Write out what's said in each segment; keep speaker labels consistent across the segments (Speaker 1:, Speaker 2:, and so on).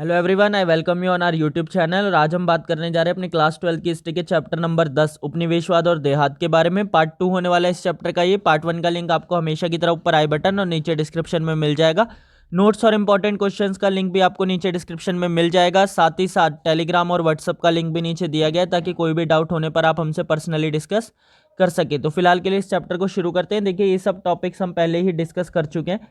Speaker 1: Hello everyone, I welcome you on our YouTube channel. और आज हम बात करने जा रहे हैं अपनी क्लास 12 की हिस्ट्री के चैप्टर नंबर 10 उपनिवेशवाद और देहात के बारे में। पार्ट 2 होने वाला है इस चैप्टर का। ये पार्ट 1 का लिंक आपको हमेशा की तरह ऊपर आई बटन और नीचे डिस्क्रिप्शन में मिल जाएगा। नोट्स और इंपॉर्टेंट क्वेश्चंस का लिंक भी आपको नीचे डिस्क्रिप्शन में मिल जाएगा। साथ ही साथ टेलीग्राम और व्हाट्सअप का लिंक भी नीचे दिया गया है ताकि कोई भी डाउट होने पर आप हमसे पर्सनली डिस्कस कर सके। तो फिलहाल के लिए इस चैप्टर को शुरू करते हैं। देखिए, ये सब टॉपिक्स हम पहले ही डिस्कस कर चुके हैं।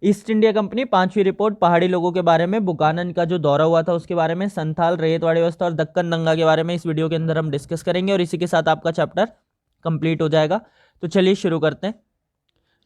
Speaker 1: ईस्ट इंडिया कंपनी, पांचवी रिपोर्ट, पहाड़ी लोगों के बारे में, बुकानन का जो दौरा हुआ था उसके बारे में, संथाल, रैयतवाड़ी व्यवस्था और दक्कन दंगा के बारे में इस वीडियो के अंदर हम डिस्कस करेंगे और इसी के साथ आपका चैप्टर कंप्लीट हो जाएगा। तो चलिए शुरू करते हैं।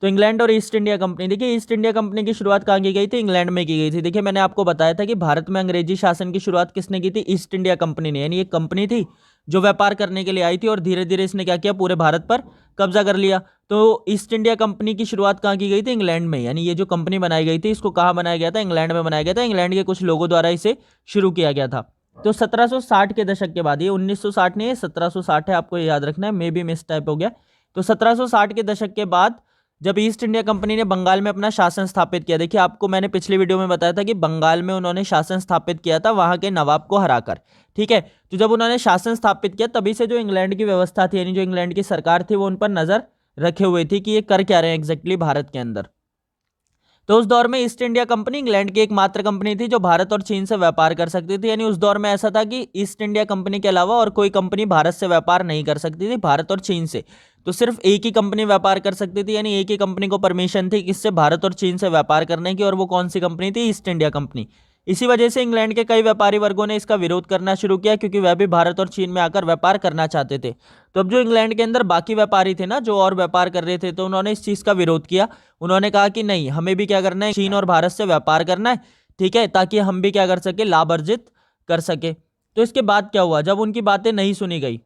Speaker 1: तो इंग्लैंड और ईस्ट इंडिया कंपनी, देखिए ईस्ट इंडिया कंपनी की शुरुआत कहाँ की गई थी? इंग्लैंड में की गई थी। देखिए, मैंने आपको बताया था कि भारत में अंग्रेजी शासन की शुरुआत किसने की थी? ईस्ट इंडिया कंपनी ने। यानी एक कंपनी थी जो व्यापार करने के लिए आई थी और धीरे धीरे इसने क्या किया? पूरे भारत पर कब्जा कर लिया। तो ईस्ट इंडिया कंपनी की शुरुआत कहाँ की गई थी? इंग्लैंड में। यानी ये जो कंपनी बनाई गई थी इसको कहाँ बनाया गया था? इंग्लैंड में बनाया गया था। इंग्लैंड के कुछ लोगों द्वारा इसे शुरू किया गया था। तो 1760 के दशक के बाद, ये 1960 नहीं है, 1760 है, आपको याद रखना है, मे बी मिस टाइप हो गया। तो 1760 के दशक के बाद जब ईस्ट इंडिया कंपनी ने बंगाल में अपना शासन स्थापित किया, देखिए आपको मैंने पिछली वीडियो में बताया था कि बंगाल में उन्होंने शासन स्थापित किया था वहां के नवाब को हराकर। ठीक है, तो जब उन्होंने शासन स्थापित किया तभी से जो इंग्लैंड की व्यवस्था थी, यानी जो इंग्लैंड की सरकार थी, वो उन पर नजर रखे हुए थी कि ये कर क्या रहे हैं एग्जैक्टली भारत के अंदर। तो उस दौर में ईस्ट इंडिया कंपनी इंग्लैंड की एकमात्र कंपनी थी जो भारत और चीन से व्यापार कर सकती थी। यानी उस दौर में ऐसा था कि ईस्ट इंडिया कंपनी के अलावा और कोई कंपनी भारत से व्यापार नहीं कर सकती थी, भारत और चीन से। तो सिर्फ एक ही कंपनी व्यापार कर सकती थी, यानी एक ही कंपनी को परमिशन थी किससे? भारत और चीन से व्यापार करने की। और वो कौन सी कंपनी थी? East India company. इसी वजह से इंग्लैंड के कई व्यापारी वर्गों ने इसका विरोध करना शुरू किया क्योंकि वह भी भारत और चीन में आकर व्यापार करना चाहते थे। तो अब जो इंग्लैंड के अंदर बाकी व्यापारी थे ना, जो और व्यापार कर रहे थे, तो उन्होंने इस चीज का विरोध किया। उन्होंने कहा कि नहीं, हमें भी क्या करना है? चीन और भारत से व्यापार करना है, ठीक है, ताकि हम भी क्या कर सके? लाभ अर्जित कर सके। तो इसके बाद क्या हुआ? जब उनकी बातें नहीं सुनी गई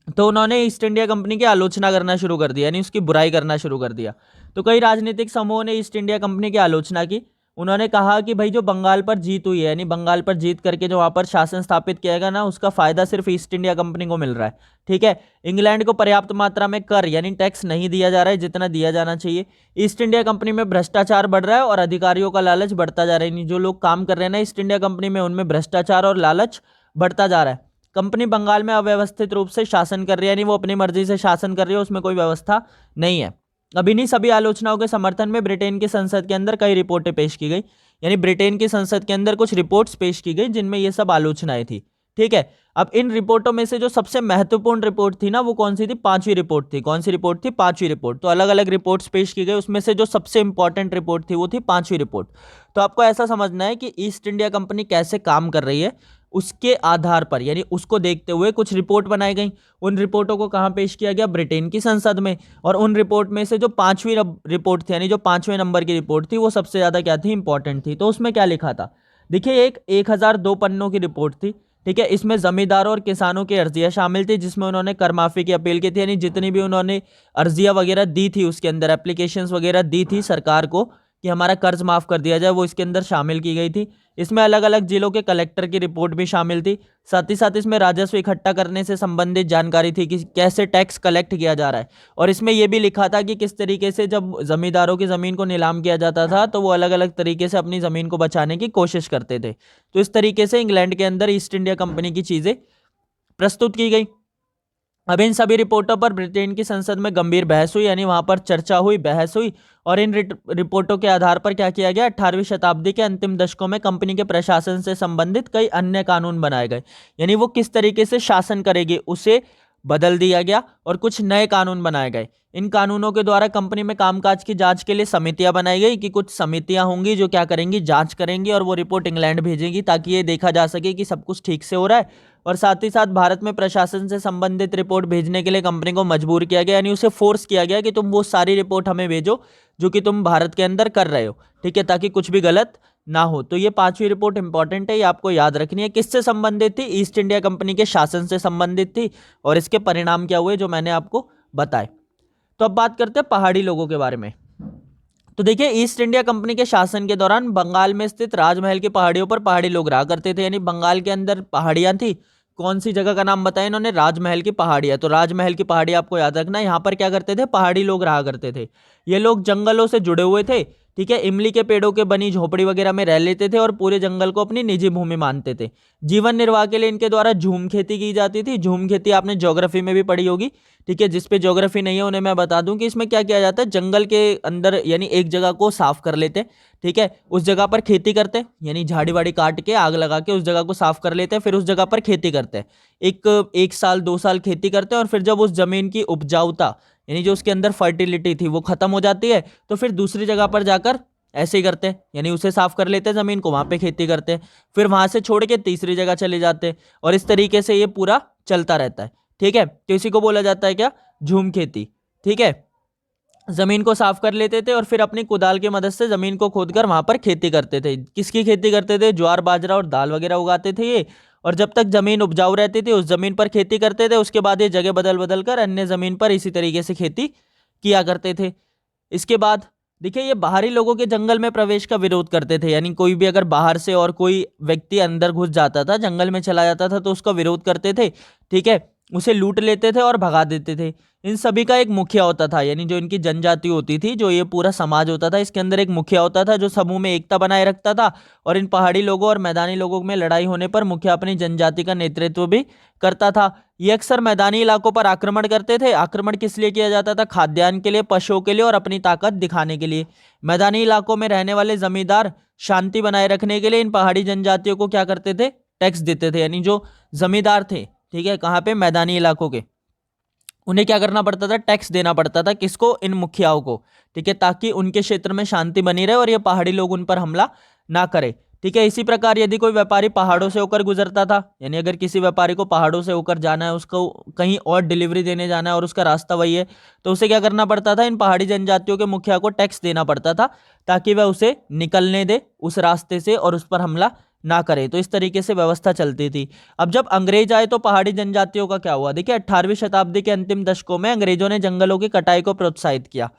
Speaker 1: तो उन्होंने ईस्ट इंडिया कंपनी की आलोचना करना शुरू कर दिया, यानी उसकी बुराई करना शुरू कर दिया। तो कई राजनीतिक समूहों ने ईस्ट इंडिया कंपनी की आलोचना की। उन्होंने कहा कि भाई जो बंगाल पर जीत हुई है, यानी बंगाल पर जीत करके जो वहां पर शासन स्थापित किया गया ना, उसका फायदा सिर्फ ईस्ट इंडिया कंपनी को मिल रहा है। ठीक है, इंग्लैंड को पर्याप्त मात्रा में कर यानी टैक्स नहीं दिया जा रहा है जितना दिया जाना चाहिए। ईस्ट इंडिया कंपनी में भ्रष्टाचार बढ़ रहा है और अधिकारियों का लालच बढ़ता जा रहा है। जो लोग काम कर रहे हैं ना ईस्ट इंडिया कंपनी में, उनमें भ्रष्टाचार और लालच बढ़ता जा रहा है। कंपनी बंगाल में अव्यवस्थित रूप से शासन कर रही है, यानी वो अपनी मर्जी से शासन कर रही है, उसमें कोई व्यवस्था नहीं है। अब इन्हीं सभी आलोचनाओं के समर्थन में ब्रिटेन की संसद के अंदर कई रिपोर्टें पेश की गई, यानी ब्रिटेन की संसद के अंदर कुछ रिपोर्ट्स पेश की गई जिनमें ये सब आलोचनाएं थी। ठीक है, अब इन रिपोर्टों में से जो सबसे महत्वपूर्ण रिपोर्ट थी ना, वो कौन सी थी? पांचवी रिपोर्ट थी। कौन सी रिपोर्ट थी? पांचवी रिपोर्ट। तो अलग अलग रिपोर्ट्स पेश की गई, उसमें से जो सबसे इंपॉर्टेंट रिपोर्ट थी वो थी पांचवी रिपोर्ट। तो आपको ऐसा समझना है कि ईस्ट इंडिया कंपनी कैसे काम कर रही है उसके आधार पर, यानी उसको देखते हुए कुछ रिपोर्ट बनाई गई। उन रिपोर्टों को कहां पेश किया गया? ब्रिटेन की संसद में। और उन रिपोर्ट में से जो पांचवी रिपोर्ट थी, यानी जो पांचवें नंबर की रिपोर्ट थी, वो सबसे ज्यादा क्या थी? इंपॉर्टेंट थी। तो उसमें क्या लिखा था? देखिए, एक 1002 पन्नों की रिपोर्ट थी। ठीक है, इसमें जमींदारों और किसानों की अर्जियां शामिल थी, जिसमें उन्होंने कर माफी की अपील की थी। यानी जितनी भी उन्होंने अर्जियां वगैरह दी थी, उसके अंदर एप्लीकेशंस वगैरह दी थी सरकार को कि हमारा कर्ज माफ कर दिया जाए, वो इसके अंदर शामिल की गई थी। इसमें अलग अलग जिलों के कलेक्टर की रिपोर्ट भी शामिल थी। साथ ही साथ इसमें राजस्व इकट्ठा करने से संबंधित जानकारी थी कि कैसे टैक्स कलेक्ट किया जा रहा है। और इसमें यह भी लिखा था कि किस तरीके से जब जमींदारों की जमीन को नीलाम किया जाता था तो वो अलग अलग तरीके से अपनी जमीन को बचाने की कोशिश करते थे। तो इस तरीके से इंग्लैंड के अंदर ईस्ट इंडिया कंपनी की चीजें प्रस्तुत की गई। अब इन सभी रिपोर्टों पर ब्रिटेन की संसद में गंभीर बहस हुई, यानी वहां पर चर्चा हुई, बहस हुई। और इन रिपोर्टों के आधार पर क्या किया गया? 18वीं शताब्दी के अंतिम दशकों में कंपनी के प्रशासन से संबंधित कई अन्य कानून बनाए गए। यानी वो किस तरीके से शासन करेगी उसे बदल दिया गया और कुछ नए कानून बनाए गए। इन कानूनों के द्वारा कंपनी में कामकाज की जांच के लिए समितियां बनाई गई कि कुछ समितियां होंगी जो क्या करेंगी? जांच करेंगी और वो रिपोर्ट इंग्लैंड भेजेंगी ताकि ये देखा जा सके कि सब कुछ ठीक से हो रहा है। और साथ ही साथ भारत में प्रशासन से संबंधित रिपोर्ट भेजने के लिए कंपनी को मजबूर किया गया, यानी उसे फोर्स किया गया कि तुम वो सारी रिपोर्ट हमें भेजो जो कि तुम भारत के अंदर कर रहे हो, ठीक है, ताकि कुछ भी गलत ना हो। तो ये पांचवी रिपोर्ट इंपॉर्टेंट है, ये आपको याद रखनी है। किससे संबंधित थी? ईस्ट इंडिया कंपनी के शासन से संबंधित थी और इसके परिणाम क्या हुए जो मैंने आपको बताए। तो अब बात करते हैं पहाड़ी लोगों के बारे में। तो देखिए, ईस्ट इंडिया कंपनी के शासन के दौरान बंगाल में स्थित राजमहल की पहाड़ियों पर पहाड़ी लोग रहा करते थे। यानी बंगाल के अंदर पहाड़ियां थी। कौन सी जगह का नाम बताया इन्होंने? राजमहल की पहाड़ियां। तो राजमहल की पहाड़ी आपको याद रखना है। यहाँ पर क्या करते थे? पहाड़ी लोग रहा करते थे। ये लोग जंगलों से जुड़े हुए थे। ठीक है, इमली के पेड़ों के बनी झोपड़ी वगैरह में रह लेते थे और पूरे जंगल को अपनी निजी भूमि मानते थे। जीवन निर्वाह के लिए इनके द्वारा झूम खेती की जाती थी। झूम खेती आपने ज्योग्राफी में भी पढ़ी होगी। ठीक है, जिसपे ज्योग्राफी नहीं है उन्हें मैं बता दूं कि इसमें क्या किया जाता है, जंगल के अंदर यानी एक जगह को साफ कर लेते हैं। ठीक है, उस जगह पर खेती करते हैं, यानी झाड़ी वाड़ी काट के आग लगा के उस जगह को साफ कर लेते हैं, फिर उस जगह पर खेती करते हैं। एक साल 2 साल खेती करते हैं और फिर जब उस जमीन की उपजाऊता यानी जो उसके अंदर फर्टिलिटी थी वो खत्म हो जाती है, तो फिर दूसरी जगह पर जाकर ऐसे ही करते हैं, यानी उसे साफ कर लेते हैं जमीन को, वहां पे खेती करते हैं, फिर वहां से छोड़ के तीसरी जगह चले जाते हैं और इस तरीके से ये पूरा चलता रहता है। ठीक है, तो इसी को बोला जाता है क्या, झूम खेती। ठीक है, जमीन को साफ कर लेते थे और फिर अपनी कुदाल की मदद से जमीन को खोदकर वहां पर खेती करते थे। किसकी खेती करते थे, ज्वार बाजरा और दाल वगैरह उगाते थे ये। और जब तक जमीन उपजाऊ रहती थी उस जमीन पर खेती करते थे, उसके बाद ये जगह बदल बदल कर अन्य जमीन पर इसी तरीके से खेती किया करते थे। इसके बाद देखिए, ये बाहरी लोगों के जंगल में प्रवेश का विरोध करते थे, यानी कोई भी अगर बाहर से और कोई व्यक्ति अंदर घुस जाता था, जंगल में चला जाता था, तो उसका विरोध करते थे। ठीक है, उसे लूट लेते थे और भगा देते थे। इन सभी का एक मुखिया होता था, यानी जो इनकी जनजाति होती थी, जो ये पूरा समाज होता था, इसके अंदर एक मुखिया होता था जो समूह में एकता बनाए रखता था। और इन पहाड़ी लोगों और मैदानी लोगों में लड़ाई होने पर मुखिया अपनी जनजाति का नेतृत्व भी करता था। ये अक्सर मैदानी इलाकों पर आक्रमण करते थे। आक्रमण किस लिए किया जाता था, खाद्यान्न के लिए, पशुओं के लिए और अपनी ताकत दिखाने के लिए। मैदानी इलाकों में रहने वाले जमींदार शांति बनाए रखने के लिए इन पहाड़ी जनजातियों को क्या करते थे, टैक्स देते थे। यानी जो जमींदार थे, ठीक है, कहाँ पे, मैदानी इलाकों के, उन्हें क्या करना पड़ता था, टैक्स देना पड़ता था। किसको, इन मुखियाओं को। ठीक है, ताकि उनके क्षेत्र में शांति बनी रहे और ये पहाड़ी लोग उन पर हमला ना करे। ठीक है, इसी प्रकार यदि कोई व्यापारी पहाड़ों से होकर गुजरता था, यानी अगर किसी व्यापारी को पहाड़ों से होकर जाना है, उसको कहीं और डिलीवरी देने जाना है और उसका रास्ता वही है, तो उसे क्या करना पड़ता था, इन पहाड़ी जनजातियों के मुखिया को टैक्स देना पड़ता था, ताकि वह उसे निकलने दे उस रास्ते से और उस पर हमला ना करे। तो इस तरीके से व्यवस्था चलती थी। अब जब अंग्रेज आए तो पहाड़ी जनजातियों का क्या हुआ, देखिए 18वीं शताब्दी के अंतिम दशकों में अंग्रेजों ने जंगलों की कटाई को प्रोत्साहित किया।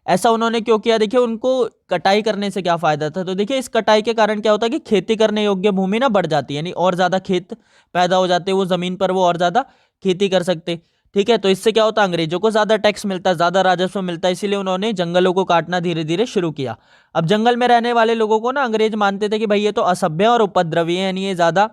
Speaker 1: ऐसा उन्होंने क्यों किया, देखिए उनको कटाई करने से क्या फायदा था, तो देखिए इस कटाई के कारण क्या होता है कि खेती करने योग्य भूमि ना बढ़ जाती है, यानी और ज्यादा खेत पैदा हो जाते, वो जमीन पर वो और ज्यादा खेती कर सकते। ठीक है, तो इससे क्या होता, अंग्रेजों को ज्यादा टैक्स मिलता, ज्यादा राजस्व मिलता, इसीलिए उन्होंने जंगलों को काटना धीरे धीरे शुरू किया। अब जंगल में रहने वाले लोगों को ना अंग्रेज मानते थे कि भाई ये तो असभ्य और उपद्रवी है, यानी ये ज्यादा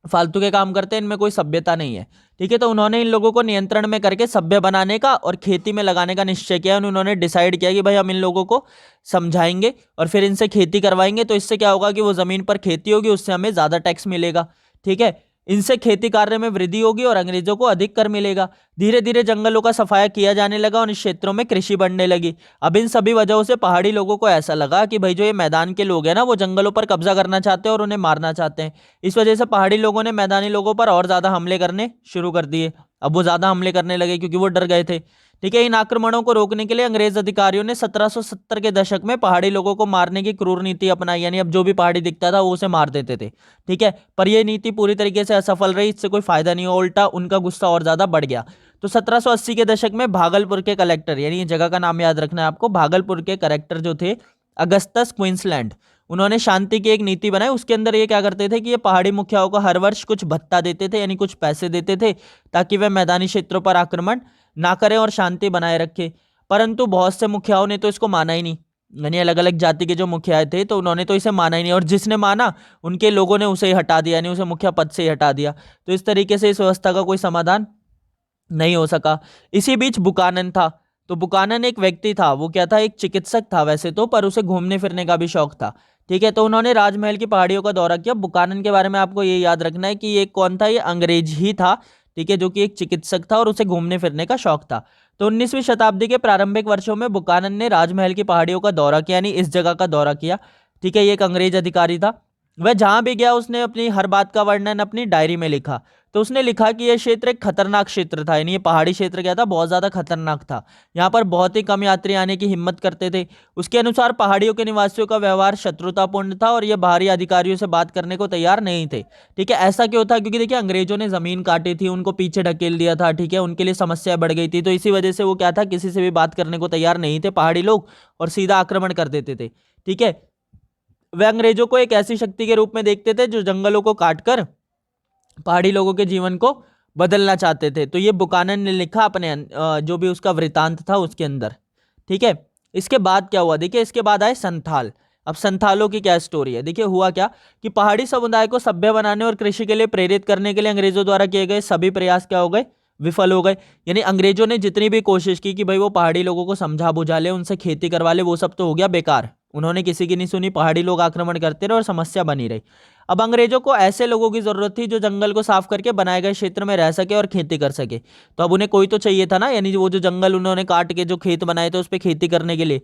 Speaker 1: फालतू के काम करते हैं, इनमें कोई सभ्यता नहीं है। ठीक है, तो उन्होंने इन लोगों को नियंत्रण में करके सभ्य बनाने का और खेती में लगाने का निश्चय किया। उन्होंने डिसाइड किया कि भाई हम इन लोगों को समझाएंगे और फिर इनसे खेती करवाएंगे, तो इससे क्या होगा कि वो जमीन पर खेती होगी, उससे हमें ज्यादा टैक्स मिलेगा। ठीक है, इनसे खेती कार्य में वृद्धि होगी और अंग्रेजों को अधिक कर मिलेगा। धीरे धीरे जंगलों का सफाया किया जाने लगा और इस क्षेत्रों में कृषि बढ़ने लगी। अब इन सभी वजहों से पहाड़ी लोगों को ऐसा लगा कि भाई जो ये मैदान के लोग हैं ना, वो जंगलों पर कब्जा करना चाहते हैं और उन्हें मारना चाहते हैं। इस वजह से पहाड़ी लोगों ने मैदानी लोगों पर और ज्यादा हमले करने शुरू कर दिए। अब वो ज्यादा हमले करने लगे क्योंकि वो डर गए थे। ठीक है, इन आक्रमणों को रोकने के लिए अंग्रेज अधिकारियों ने 1770 के दशक में पहाड़ी लोगों को मारने की क्रूर नीति अपनाई, यानी अब जो भी पहाड़ी दिखता था वो उसे मार देते थे। ठीक है, पर यह नीति पूरी तरीके से असफल रही, इससे कोई फायदा नहीं हुआ, उल्टा उनका गुस्सा और ज्यादा बढ़ गया। तो 1780 के दशक में भागलपुर के कलेक्टर, यानी ये जगह का नाम याद रखना है आपको, भागलपुर के कलेक्टर जो थे अगस्टस क्वींसलैंड, उन्होंने शांति की एक नीति बनाई। उसके अंदर ये क्या करते थे कि ये पहाड़ी मुखियाओं को हर वर्ष कुछ भत्ता देते थे, यानी कुछ पैसे देते थे, ताकि वे मैदानी क्षेत्रों पर आक्रमण ना करें और शांति बनाए रखे। परंतु बहुत से मुखियाओं ने तो इसको माना ही नहीं, यानी अलग अलग जाति के जो मुखिया थे तो उन्होंने तो इसे माना ही नहीं, और जिसने माना उनके लोगों ने उसे ही हटा दिया, यानी उसे मुखिया पद से ही हटा दिया। तो इस तरीके से इस व्यवस्था का कोई समाधान नहीं हो सका। इसी बीच बुकानन था। तो बुकानन एक व्यक्ति था, वो क्या था, एक चिकित्सक था वैसे तो, पर उसे घूमने फिरने का भी शौक था। ठीक है, तो उन्होंने राजमहल की पहाड़ियों का दौरा किया। बुकानन के बारे में आपको ये याद रखना है कि ये कौन था, ये अंग्रेज ही था। ठीक है, जो कि एक चिकित्सक था और उसे घूमने फिरने का शौक था। तो 19वीं शताब्दी के प्रारंभिक वर्षों में बुकानन ने राजमहल की पहाड़ियों का दौरा किया, यानी इस जगह का दौरा किया। ठीक है, ये एक अंग्रेज अधिकारी था। वह जहां भी गया उसने अपनी हर बात का वर्णन अपनी डायरी में लिखा। तो उसने लिखा कि यह क्षेत्र एक खतरनाक क्षेत्र था, यानी ये पहाड़ी क्षेत्र क्या था, बहुत ज्यादा खतरनाक था। यहाँ पर बहुत ही कम यात्री आने की हिम्मत करते थे। उसके अनुसार पहाड़ियों के निवासियों का व्यवहार शत्रुतापूर्ण था और ये बाहरी अधिकारियों से बात करने को तैयार नहीं थे। ठीक है, ऐसा क्यों था, क्योंकि देखिए अंग्रेजों ने जमीन काटी थी, उनको पीछे ढकेल दिया था। ठीक है, उनके लिए समस्या बढ़ गई थी, तो इसी वजह से वो क्या था, किसी से भी बात करने को तैयार नहीं थे पहाड़ी लोग, और सीधा आक्रमण कर देते थे। ठीक है, वे अंग्रेजों को एक ऐसी शक्ति के रूप में देखते थे जो जंगलों को काटकर पहाड़ी लोगों के जीवन को बदलना चाहते थे। तो ये बुकानन ने लिखा अपने जो भी उसका वृतांत था उसके अंदर। ठीक है, इसके बाद क्या हुआ, देखिए इसके बाद आए संथाल। अब संथालों की क्या स्टोरी है, देखिए हुआ क्या कि पहाड़ी समुदाय को सभ्य बनाने और कृषि के लिए प्रेरित करने के लिए अंग्रेजों द्वारा किए गए सभी प्रयास क्या हो गए, विफल हो गए। यानी अंग्रेजों ने जितनी भी कोशिश की कि भाई वो पहाड़ी लोगों को समझा बुझा ले, उनसे खेती करवा ले, वो सब तो हो गया बेकार। उन्होंने किसी की नहीं सुनी, पहाड़ी लोग आक्रमण करते रहे और समस्या बनी रही। अब अंग्रेजों को ऐसे लोगों की जरूरत थी जो जंगल को साफ करके बनाए गए क्षेत्र में रह सके और खेती कर सके। तो अब उन्हें कोई तो चाहिए था ना, यानी वो जो जंगल उन्होंने काट के जो खेत बनाए थे उस पर खेती करने के लिए।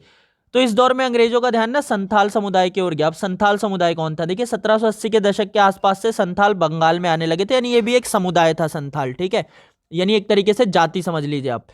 Speaker 1: तो इस दौर में अंग्रेजों का ध्यान ना संथाल समुदाय की ओर गया। अब संथाल समुदाय कौन था, देखिए 1780 के दशक के आसपास से संथाल बंगाल में आने लगे थे, यानी ये भी एक समुदाय था संथाल, ठीक है, यानी एक तरीके से जाति समझ लीजिए आप।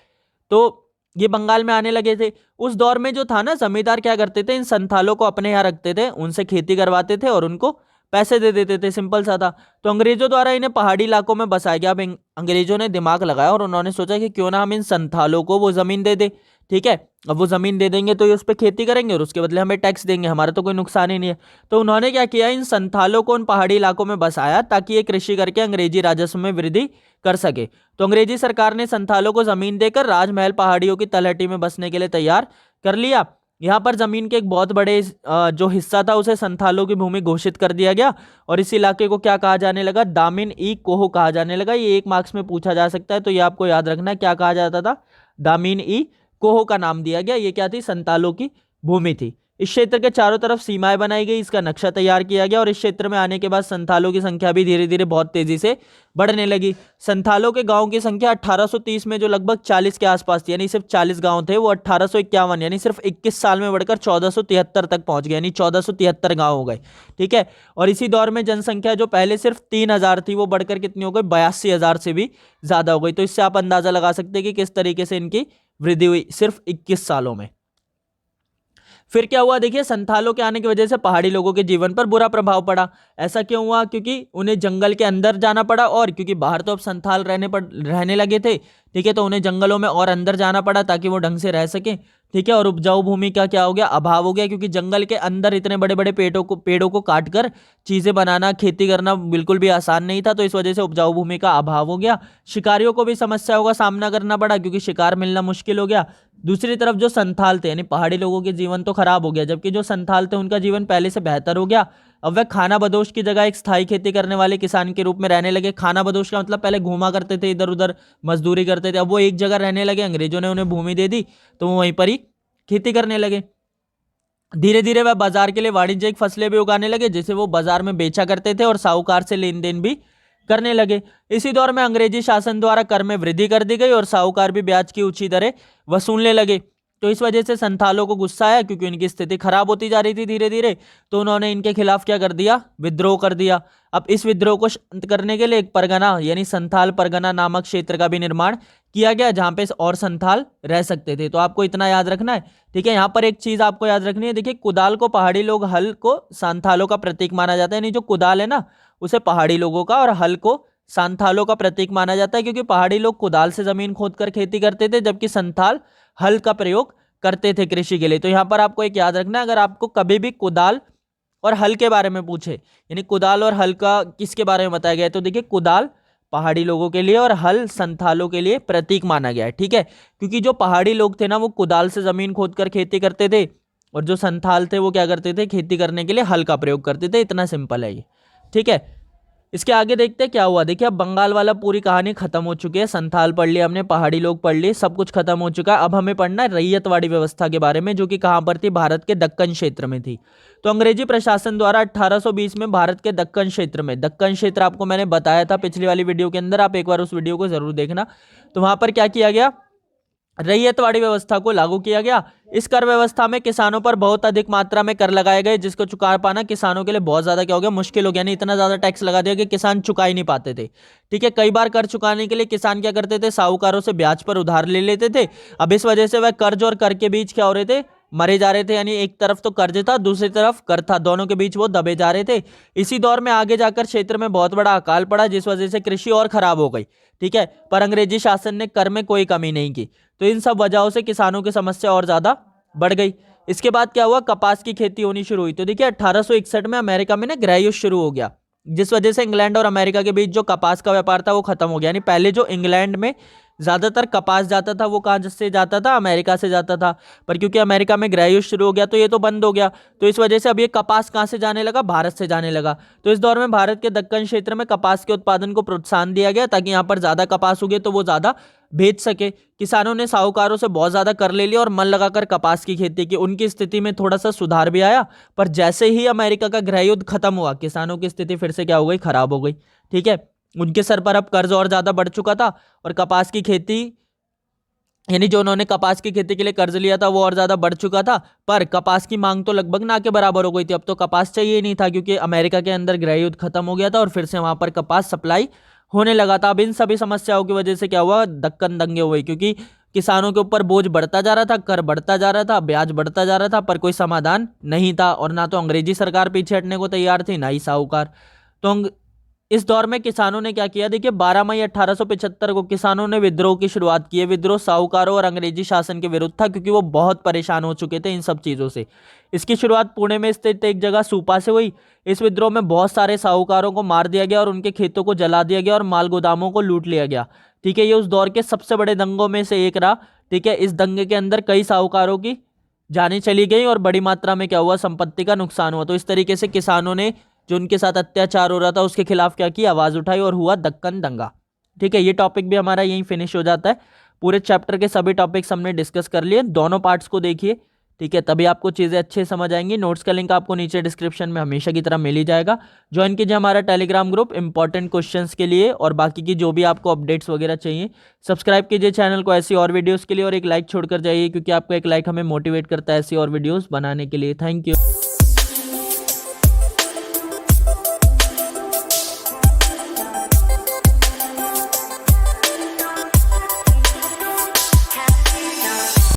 Speaker 1: तो ये बंगाल में आने लगे थे। उस दौर में जो था ना, जमींदार क्या करते थे, इन संथालों को अपने यहाँ रखते थे, उनसे खेती करवाते थे और उनको पैसे दे देते थे, सिंपल सा था। तो अंग्रेजों द्वारा इन्हें पहाड़ी इलाकों में बसाया गया। अब अंग्रेजों ने दिमाग लगाया और उन्होंने सोचा कि क्यों ना हम इन संथालों को वो जमीन दे दे, ठीक है। अब वो जमीन दे देंगे तो ये उस पर खेती करेंगे और उसके बदले हमें टैक्स देंगे, हमारा तो कोई नुकसान ही नहीं है। तो उन्होंने क्या किया, इन संथालों को उन पहाड़ी इलाकों में बसाया ताकि ये कृषि करके अंग्रेजी राजस्व में वृद्धि कर सके। तो अंग्रेजी सरकार ने संथालों को जमीन देकर राजमहल पहाड़ियों की तलहटी में बसने के लिए तैयार कर लिया। यहाँ पर जमीन के एक बहुत बड़े जो हिस्सा था उसे संथालों की भूमि घोषित कर दिया गया और इस इलाके को क्या कहा जाने लगा, दामिन ई कोहो कहा जाने लगा। ये एक मार्क्स में पूछा जा सकता है, तो ये आपको याद रखना है, क्या कहा जाता था, दामिन ई कोहो का नाम दिया गया। ये क्या थी, संथालों की भूमि थी। इस क्षेत्र के चारों तरफ सीमाएं बनाई गई, इसका नक्शा तैयार किया गया और इस क्षेत्र में आने के बाद संथालों की संख्या भी धीरे धीरे बहुत तेजी से बढ़ने लगी। संथालों के गांव की संख्या 1830 में जो लगभग 40 के आसपास थी, यानी सिर्फ 40 गांव थे, वो 1851 यानी सिर्फ 21 साल में बढ़कर 1473 तक पहुंच गए, यानी 1473 गांव हो गए, ठीक है। और इसी दौर में जनसंख्या जो पहले सिर्फ 3000 थी वो बढ़कर कितनी हो गई, 82,000 से भी ज्यादा हो गई। तो इससे आप अंदाजा लगा सकते हैं कि किस तरीके से इनकी वृद्धि हुई सिर्फ 21 सालों में। फिर क्या हुआ, देखिए संथालों के आने की वजह से पहाड़ी लोगों के जीवन पर बुरा प्रभाव पड़ा। ऐसा क्यों हुआ, क्योंकि उन्हें जंगल के अंदर जाना पड़ा और क्योंकि बाहर तो अब संथाल रहने लगे थे, ठीक है, तो उन्हें जंगलों में और अंदर जाना पड़ा ताकि वो ढंग से रह सके, ठीक है। और उपजाऊ भूमि का क्या हो गया, अभाव हो गया, क्योंकि जंगल के अंदर इतने बड़े बड़े पेड़ों को काट कर चीजें बनाना, खेती करना बिल्कुल भी आसान नहीं था। तो इस वजह से उपजाऊ भूमि का अभाव हो गया। शिकारियों को भी समस्याओं का सामना करना पड़ा क्योंकि शिकार मिलना मुश्किल हो गया। दूसरी तरफ जो संथाल थे, यानी पहाड़ी लोगों के जीवन तो खराब हो गया, जबकि जो संथाल थे उनका जीवन पहले से बेहतर हो गया। अब वह खाना बदोश की जगह एक स्थायी खेती करने वाले किसान के रूप में रहने लगे। खाना बदोश का मतलब पहले घूमा करते थे, इधर उधर मजदूरी करते थे, अब वो एक जगह रहने लगे, अंग्रेजों ने उन्हें भूमि दे दी तो वो वहीं पर ही खेती करने लगे। धीरे धीरे वह बाजार के लिए वाणिज्यिक फसलें भी उगाने लगे, जिसे वो बाजार में बेचा करते थे और साहूकार से लेन देन भी करने लगे। इसी दौर में अंग्रेजी शासन द्वारा कर में वृद्धि कर दी गई और साहूकार भी ब्याज की ऊंची दरें वसूलने लगे। तो इस वजह से संथालों को गुस्सा आया, क्योंकि इनकी स्थिति खराब होती जा रही थी धीरे धीरे। तो उन्होंने इनके खिलाफ क्या कर दिया, विद्रोह कर दिया। अब इस विद्रोह को शांत करने के लिए एक परगना यानी संथाल परगना नामक क्षेत्र का भी निर्माण किया गया, जहां पे और संथाल रह सकते थे। तो आपको इतना याद रखना है, ठीक है। यहाँ पर एक चीज आपको याद रखनी है, देखिए कुदाल को पहाड़ी लोग हल को संथालों का प्रतीक माना जाता है, यानी जो कुदाल है ना उसे पहाड़ी लोगों का और हल को संथालों का प्रतीक माना जाता है, क्योंकि पहाड़ी लोग कुदाल से जमीन खोदकर खेती करते थे, जबकि संथाल हल का प्रयोग करते थे कृषि के लिए। तो यहाँ पर आपको एक याद रखना है, अगर आपको कभी भी कुदाल और हल के बारे में पूछे, यानी कुदाल और हल का किसके बारे में बताया गया है, तो देखिए कुदाल पहाड़ी लोगों के लिए और हल संथालों के लिए प्रतीक माना गया है, ठीक है। क्योंकि जो पहाड़ी लोग थे ना वो कुदाल से जमीन खोदकर खेती करते थे और जो संथाल थे वो क्या करते थे, खेती करने के लिए हल का प्रयोग करते थे। इतना सिंपल है ये, ठीक है। इसके आगे देखते हैं क्या हुआ। देखिए अब बंगाल वाला पूरी कहानी खत्म हो चुकी है, संथाल पढ़ लिया हमने, पहाड़ी लोग पढ़ लिए, सब कुछ खत्म हो चुका है। अब हमें पढ़ना है रैयतवाड़ी व्यवस्था के बारे में, जो कि कहां पर थी, भारत के दक्कन क्षेत्र में थी। तो अंग्रेजी प्रशासन द्वारा 1820 में भारत के दक्कन क्षेत्र में, दक्कन क्षेत्र आपको मैंने बताया था पिछली वाली वीडियो के अंदर, आप एक बार उस वीडियो को जरूर देखना। तो वहां पर क्या किया गया, रैयतवाड़ी व्यवस्था को लागू किया गया। इस कर व्यवस्था में किसानों पर बहुत अधिक मात्रा में कर लगाए गए, जिसको चुका पाना किसानों के लिए बहुत ज्यादा क्या हो गया, मुश्किल हो गया। यानी इतना ज्यादा टैक्स लगा दिया कि किसान चुका ही नहीं पाते थे, ठीक है। कई बार कर चुकाने के लिए किसान क्या करते थे, साहूकारों से ब्याज पर उधार ले लेते थे। अब इस वजह से वह कर्ज और कर के बीच क्या हो रहे थे, मरे जा रहे थे। यानी एक तरफ तो कर्ज था, दूसरी तरफ कर था, दोनों के बीच वो दबे जा रहे थे। इसी दौर में आगे जाकर क्षेत्र में बहुत बड़ा अकाल पड़ा, जिस वजह से कृषि और खराब हो गई, ठीक है। पर अंग्रेजी शासन ने कर में कोई कमी नहीं की, तो इन सब वजहों से किसानों की समस्या और ज्यादा बढ़ गई। इसके बाद क्या हुआ, कपास की खेती होनी शुरू हुई। तो देखिए 1861 में अमेरिका में ना गृह युद्ध शुरू हो गया, जिस वजह से इंग्लैंड और अमेरिका के बीच जो कपास का व्यापार था वो खत्म हो गया। यानी पहले जो इंग्लैंड में ज़्यादातर कपास जाता था वो कहाँ से जाता था, अमेरिका से जाता था। पर क्योंकि अमेरिका में गृह युद्ध शुरू हो गया तो ये तो बंद हो गया, तो इस वजह से अब ये कपास कहाँ से जाने लगा, भारत से जाने लगा। तो इस दौर में भारत के दक्कन क्षेत्र में कपास के उत्पादन को प्रोत्साहन दिया गया ताकि यहाँ पर ज़्यादा कपास उगे तो वो ज़्यादा बेच सके। किसानों ने साहूकारों से बहुत ज़्यादा कर ले लिया और मन लगाकर कपास की खेती की। उनकी स्थिति में थोड़ा सा सुधार भी आया, पर जैसे ही अमेरिका का गृह युद्ध खत्म हुआ किसानों की स्थिति फिर से क्या हो गई, खराब हो गई। ठीक है, उनके सर पर अब कर्ज और ज़्यादा बढ़ चुका था और कपास की खेती, यानी जो उन्होंने कपास की खेती के लिए कर्ज लिया था वो और ज्यादा बढ़ चुका था। पर कपास की मांग तो लगभग ना के बराबर हो गई थी, अब तो कपास चाहिए ही नहीं था क्योंकि अमेरिका के अंदर गृह युद्ध खत्म हो गया था और फिर से वहां पर कपास सप्लाई होने लगा था। अब इन सभी समस्याओं की वजह से क्या हुआ, दक्कन दंगे हुए, क्योंकि किसानों के ऊपर बोझ बढ़ता जा रहा था, कर बढ़ता जा रहा था, ब्याज बढ़ता जा रहा था, पर कोई समाधान नहीं था। और ना तो अंग्रेजी सरकार पीछे हटने को तैयार थी, ना ही साहूकार। तो इस दौर में किसानों ने क्या किया, देखिए 12 मई 1875 को किसानों ने विद्रोह की शुरुआत की है। विद्रोह साहूकारों और अंग्रेजी शासन के विरुद्ध था क्योंकि वो बहुत परेशान हो चुके थे इन सब चीज़ों से। इसकी शुरुआत पुणे में स्थित एक जगह सूपा से हुई। इस विद्रोह में बहुत सारे साहूकारों को मार दिया गया और उनके खेतों को जला दिया गया और माल गोदामों को लूट लिया गया। ठीक है, ये उस दौर के सबसे बड़े दंगों में से एक रहा। ठीक है, इस दंगे के अंदर कई साहूकारों की जानें चली गई और बड़ी मात्रा में क्या हुआ, संपत्ति का नुकसान हुआ। तो इस तरीके से किसानों ने जो उनके साथ अत्याचार हो रहा था उसके खिलाफ क्या की, आवाज उठाई और हुआ दक्कन दंगा। ठीक है, ये टॉपिक भी हमारा यहीं फिनिश हो जाता है। पूरे चैप्टर के सभी टॉपिक्स हमने डिस्कस कर लिए, दोनों पार्ट्स को देखिए। ठीक है, तभी आपको चीज़ें अच्छे समझ आएंगी। नोट्स का लिंक आपको नीचे डिस्क्रिप्शन में हमेशा की तरह मिल ही जाएगा। ज्वाइन कीजिए हमारा टेलीग्राम ग्रुप इंपॉर्टेंट क्वेश्चंस के लिए और बाकी की जो भी आपको अपडेट्स वगैरह चाहिए। सब्सक्राइब कीजिए चैनल को ऐसी और वीडियोस के लिए और एक लाइक छोड़कर जाइए क्योंकि आपका एक लाइक हमें मोटिवेट करता है ऐसी और वीडियोस बनाने के लिए। Thank you.